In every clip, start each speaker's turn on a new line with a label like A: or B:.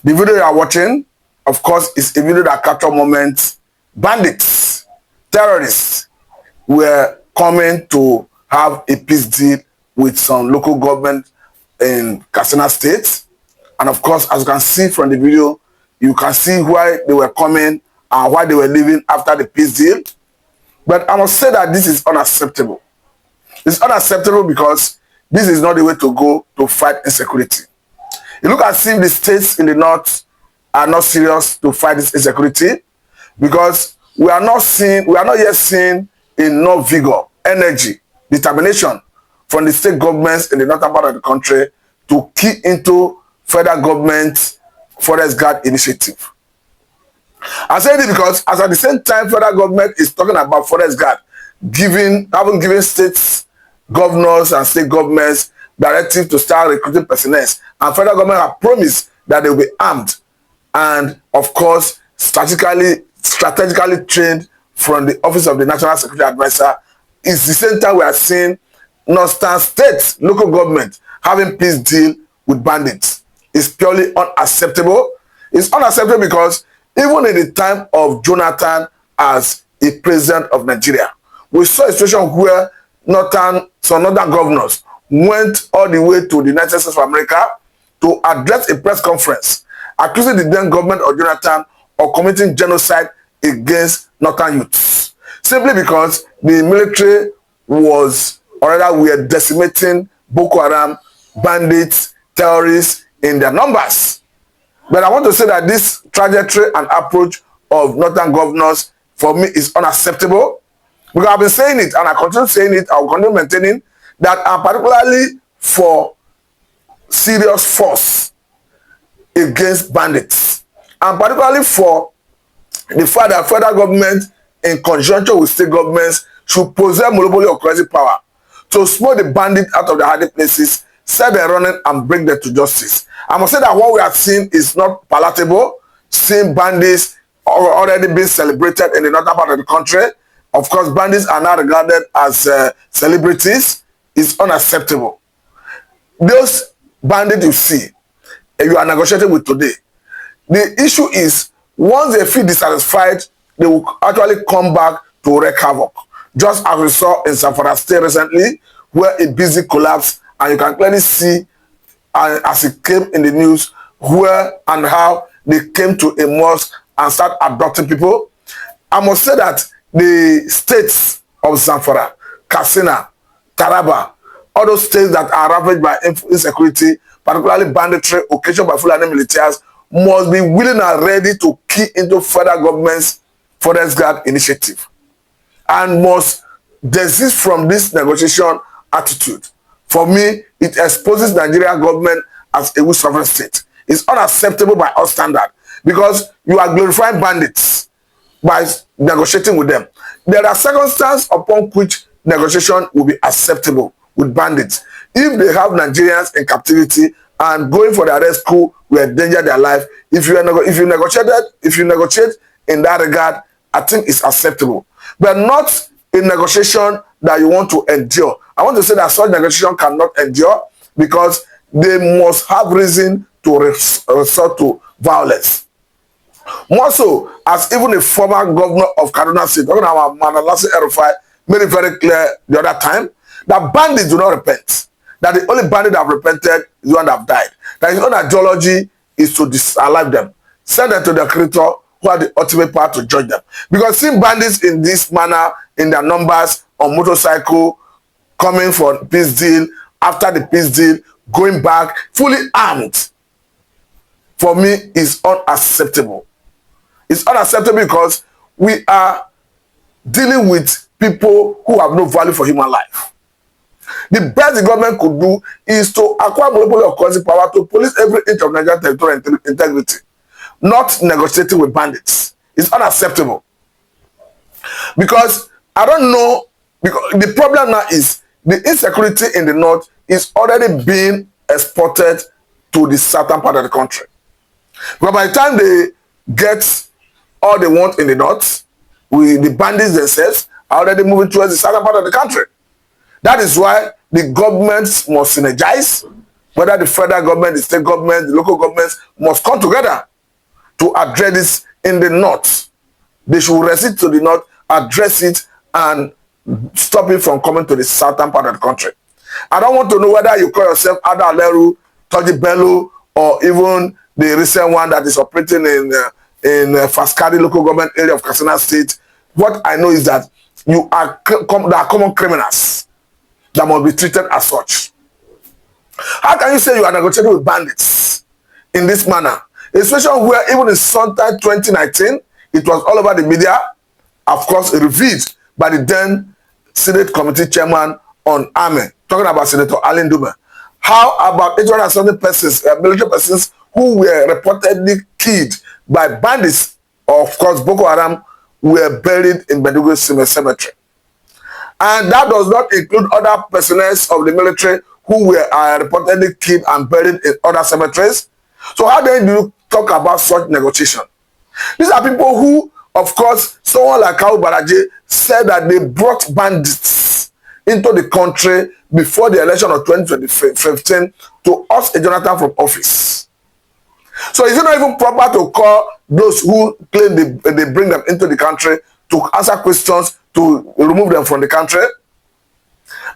A: The video you are watching, of course, is a video that captured moments bandits, terrorists were coming to have a peace deal with some local government in Katsina State. And of course, as you can see from the video, you can see why they were coming and why they were leaving after the peace deal. But I must say that this is unacceptable. It's unacceptable because this is not the way to go to fight insecurity. You look at see the states in the north are not serious to fight this insecurity because we are not yet seeing enough vigor, energy, determination from the state governments in the northern part of the country to key into federal government forest guard initiative. I say this because as at the same time federal government is talking about forest guard, having given states, governors and state governments directive to start recruiting personnel, and federal government have promised that they will be armed and of course strategically trained from the office of the National Security Advisor. It's the same time we are seeing northern states, local government having peace deal with bandits. It's purely unacceptable. It's unacceptable because even in the time of Jonathan as a president of Nigeria, we saw a situation where some northern governors went all the way to the United States of America to address a press conference accusing the then government of Jonathan of committing genocide against northern youths, simply because the military were decimating Boko Haram, bandits, terrorists in their numbers. But I want to say that this trajectory and approach of northern governors for me is unacceptable, because I've been saying it and I continue saying it, I will continue maintaining that I'm particularly for serious force against bandits, and particularly for the fact that federal government in conjunction with state governments should possess monopoly of crazy power to smoke the bandit out of the hiding places, set them running and bring them to justice. I must say that what we are seeing is not palatable. Seeing bandits already being celebrated in the northern part of the country. Of course, bandits are now regarded as celebrities. It's unacceptable. Those bandits you see, you are negotiating with today, the issue is once they feel dissatisfied, they will actually come back to wreak havoc. Just as we saw in Zamfara State recently, where a busy collapse, and you can clearly see as it came in the news where and how they came to a mosque and start abducting people. I must say that the states of Zamfara, Katsina, Taraba, all those states that are ravaged by insecurity, particularly banditry occasioned by Fulani militias, must be willing and ready to key into federal government's forest guard initiative and must desist from this negotiation attitude. For me, it exposes Nigerian government as a weak sovereign state. It's unacceptable by our standard because you are glorifying bandits by negotiating with them. There are circumstances upon which negotiation will be acceptable with bandits. If they have Nigerians in captivity and going for their rescue will endanger their life, if you negotiate in that regard, I think it's acceptable. But not a negotiation that you want to endure. I want to say that such negotiation cannot endure because they must have reason to resort to violence. More so, as even a former governor of Kaduna State, talking about Manalasi Erufai, made it very clear the other time that bandits do not repent. That the only bandit that have repented is the one that have died. That his own ideology is to disalive them, send them to the creator who have the ultimate power to judge them. Because seeing bandits in this manner, in their numbers, on motorcycle, coming for peace deal, after the peace deal, going back, fully armed, for me, is unacceptable. It's unacceptable because we are dealing with people who have no value for human life. The best the government could do is to acquire monopoly of currency power to police every inch of Nigerian territorial integrity, not negotiating with bandits. It's unacceptable. Because I don't know, because the problem now is the insecurity in the north is already being exported to the southern part of the country. But by the time they get all they want in the north, the bandits themselves are already moving towards the southern part of the country. That is why the government must synergize whether the federal government, the state government, the local governments must come together to address this in the north. They should resist to the north, address it, and stop it from coming to the southern part of the country. I don't want to know whether you call yourself Ada Aleru, Toji Bello, or even the recent one that is operating in Faskari local government area of Katsina State. What I know is that you are common criminals that must be treated as such. How can you say you are negotiating with bandits in this manner? A situation where even in sometime 2019, it was all over the media, of course, revealed by the then Senate Committee Chairman on Army, talking about Senator Alin Dume. How about 870 persons, military persons who were reportedly killed by bandits, of course, Boko Haram, were buried in Badugry Cemetery? And that does not include other personnel of the military who were reportedly killed and buried in other cemeteries. So how then do you talk about such negotiation? These are people who, of course, someone like Kawu Baraje said that they brought bandits into the country before the election of 2015 to oust Jonathan from office. So is it not even proper to call those who claim they bring them into the country to answer questions, to remove them from the country?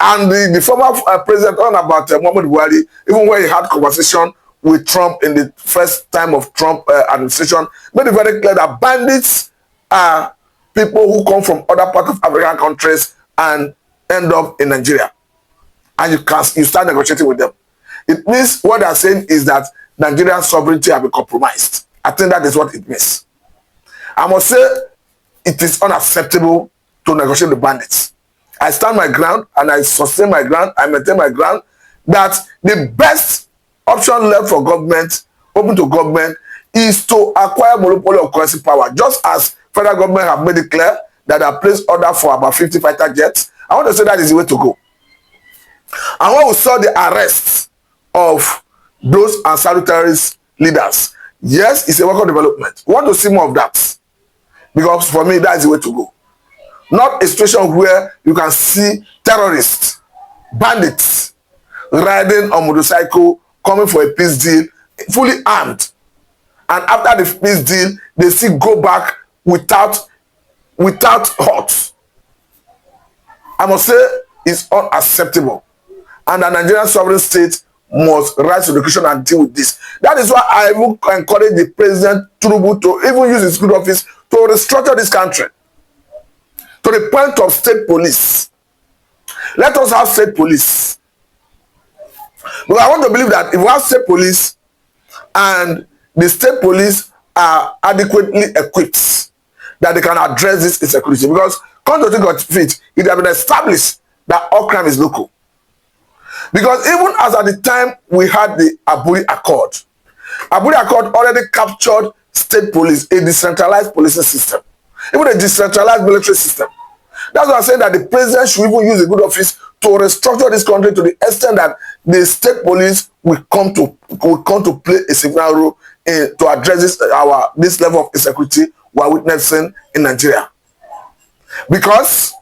A: And the former president, talking about Muhammadu Buhari, even when he had conversation with Trump in the first time of Trump administration, made it very clear that bandits are people who come from other parts of African countries and end up in Nigeria. And you start negotiating with them. It means what they are saying is that Nigerian sovereignty has been compromised. I think that is what it means. I must say it is unacceptable to negotiate with bandits. I stand my ground and I sustain my ground, I maintain my ground, that the best option left for government, open to government, is to acquire monopoly of currency power. Just as federal government have made it clear that they have placed order for about 50 fighter jets, I want to say that is the way to go. And when we saw the arrests of those Ansari terrorist leaders, yes, it's a welcome development. We want to see more of that. Because for me, that is the way to go. Not a situation where you can see terrorists, bandits, riding on motorcycle, coming for a peace deal, fully armed. And after the peace deal, they still go back without hurt. I must say it's unacceptable. And the Nigerian sovereign state must rise to the occasion and deal with this. That is why I will encourage the President Tinubu to even use his good office to restructure this country to the point of state police. Let us have state police. Because I want to believe that if we have state police and the state police are adequately equipped, that they can address this insecurity. Because come to think of it, it has been established that all crime is local. Because even as at the time we had the Aburi Accord already captured state police, a decentralized policing system, even a decentralized military system. That's why I'm saying that the president should even use a good office to restructure this country to the extent that the state police will come to play a significant role to address this level of insecurity we are witnessing in Nigeria. Because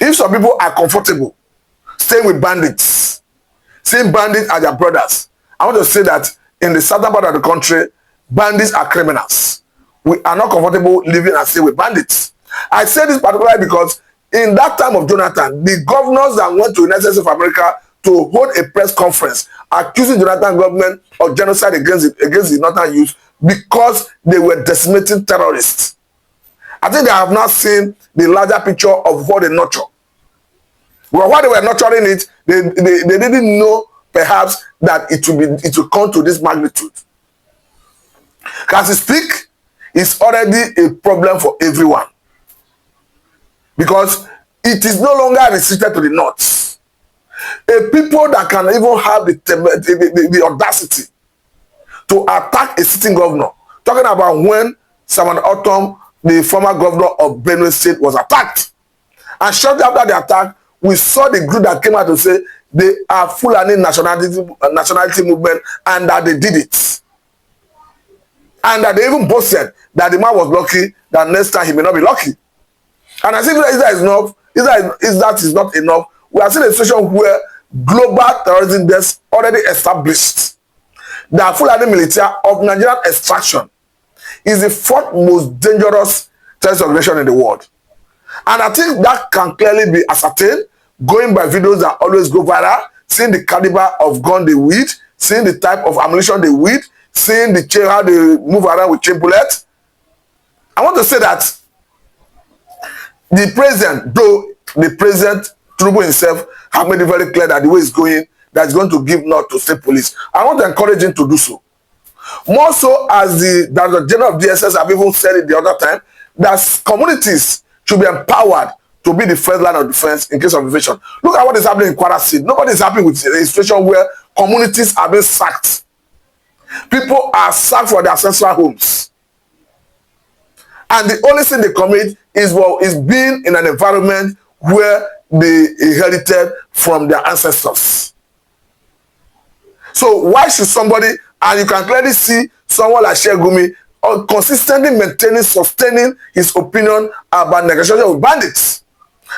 A: if some people are comfortable staying with bandits, seeing bandits as their brothers, I want to say that in the southern part of the country, bandits are criminals. We are not comfortable living and staying with bandits. I say this particularly because in that time of Jonathan, the governors that went to the United States of America to hold a press conference accusing Jonathan government of genocide against the northern youth because they were decimating terrorists. I think they have not seen the larger picture of what they nurture. Well, while they were nurturing it, they didn't know perhaps that it will come to this magnitude. As we speak, it's already a problem for everyone. Because it is no longer restricted to the north. A people that can even have the audacity to attack a sitting governor. Talking about when Samuel Otom, the former governor of Benue State, was attacked. And shortly after the attack, we saw the group that came out to say they are Fulani nationality movement and that they did it. And that they even boasted that the man was lucky, that next time he may not be lucky. And I think if that is not enough, we are seeing a situation where global terrorism desk already established that Fulani militia of Nigerian extraction is the fourth most dangerous terrorist organization in the world. And I think that can clearly be ascertained going by videos that always go viral, seeing the caliber of gun they wield, seeing the type of ammunition they wield, seeing the chain, how they move around with chain bullets. I want to say that the president, though the president Tinubu himself have made it very clear that the way it's going, that he's going to give nod to state police. I want to encourage him to do so. More so as the general of DSS have even said it the other time, that communities should be empowered to be the first line of defense in case of invasion. Look at what is happening in Kwara State. Nobody is happy with a situation where communities are being sacked. People are sacked for their ancestral homes. And the only thing they commit is, well, is being in an environment where they inherited from their ancestors. So why should somebody, and you can clearly see someone like Shegumi consistently maintaining, sustaining his opinion about negotiation with bandits,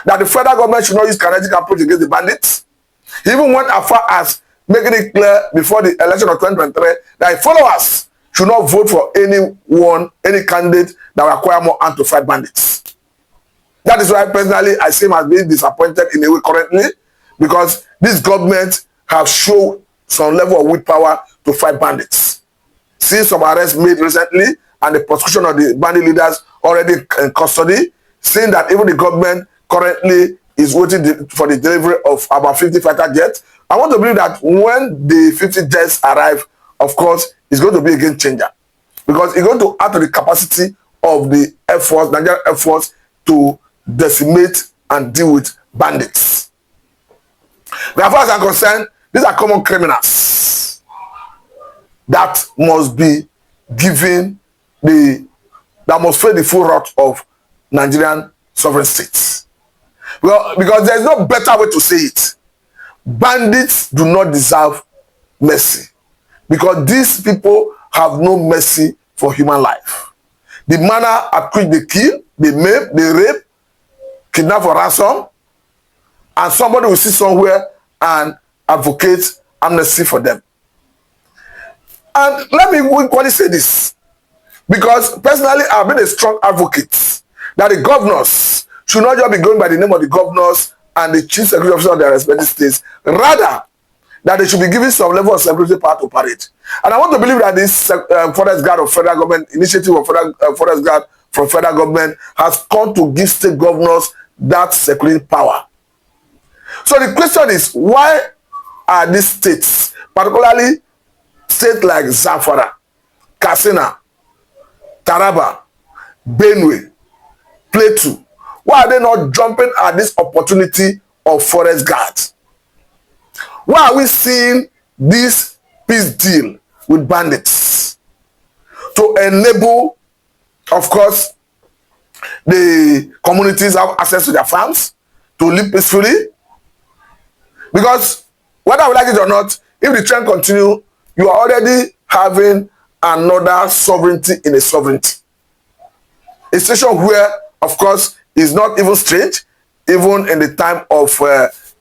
A: that the federal government should not use kinetic approach against the bandits. He even went as far as making it clear before the election of 2023 that followers should not vote for anyone, any candidate that will acquire more arms to fight bandits. That is why personally I see him as being disappointed in a way currently, because this government have shown some level of willpower to fight bandits. See some arrests made recently and the prosecution of the bandit leaders already in custody, saying that even the government currently is waiting for the delivery of about 50 fighter jets. I want to believe that when the 50 jets arrive, of course, it's going to be a game changer, because it's going to add to the capacity of the Air Force, Nigerian Air Force, to decimate and deal with bandits. But as far as I'm concerned, these are common criminals that must be given that must face the full wrath of Nigerian sovereign states. Well, because there is no better way to say it. Bandits do not deserve mercy, because these people have no mercy for human life. The manner at which they kill, they maim, they rape, kidnap for ransom, and somebody will sit somewhere and advocate amnesty for them. And let me equally say this, because personally I've been a strong advocate that the governors should not just be going by the name of the governors and the chief security officer of their respective states, rather that they should be given some level of security power to operate. And I want to believe that this forest guard of federal government, initiative of forest guard from federal government, has come to give state governors that security power. So the question is, why are these states, particularly states like Zamfara, Katsina, Taraba, Benue, Plateau, why are they not jumping at this opportunity of forest guards? Why are we seeing this peace deal with bandits to enable, of course, the communities have access to their farms to live peacefully? Because whether we like it or not, if the trend continue, you are already having another sovereignty in a sovereignty. A situation where, of course, is not even strange, even in the time of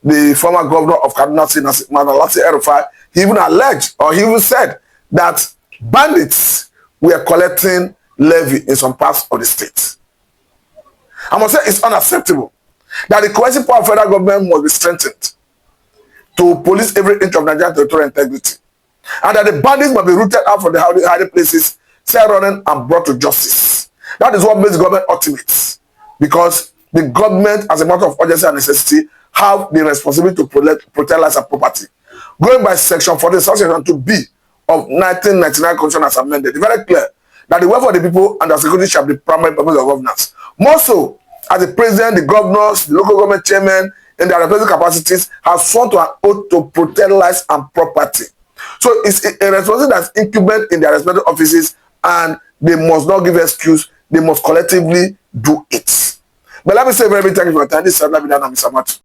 A: the former governor of Kaduna State, Madanlati El-Rufai. He even alleged, or he even said, that bandits were collecting levy in some parts of the state. I must say it's unacceptable that the coercive power of federal government must be strengthened to police every inch of Nigerian territorial integrity, and that the bandits must be rooted out from the hiding places, set running and brought to justice. That is what makes government ultimate, because the government, as a matter of urgency and necessity, have the responsibility to protect lives and property. Going by Section 14, Section 2B of 1999 Constitution as amended, it's very clear that the welfare of the people and their security shall be the primary purpose of governance. More so, as the president, the governors, the local government chairmen, in their respective capacities, have sworn to an oath to protect lives and property. So it's a responsibility that's incumbent in their respective offices, and they must not give excuse. They must collectively do it. But let me say very big thank you for your time. This is Mr. Matu.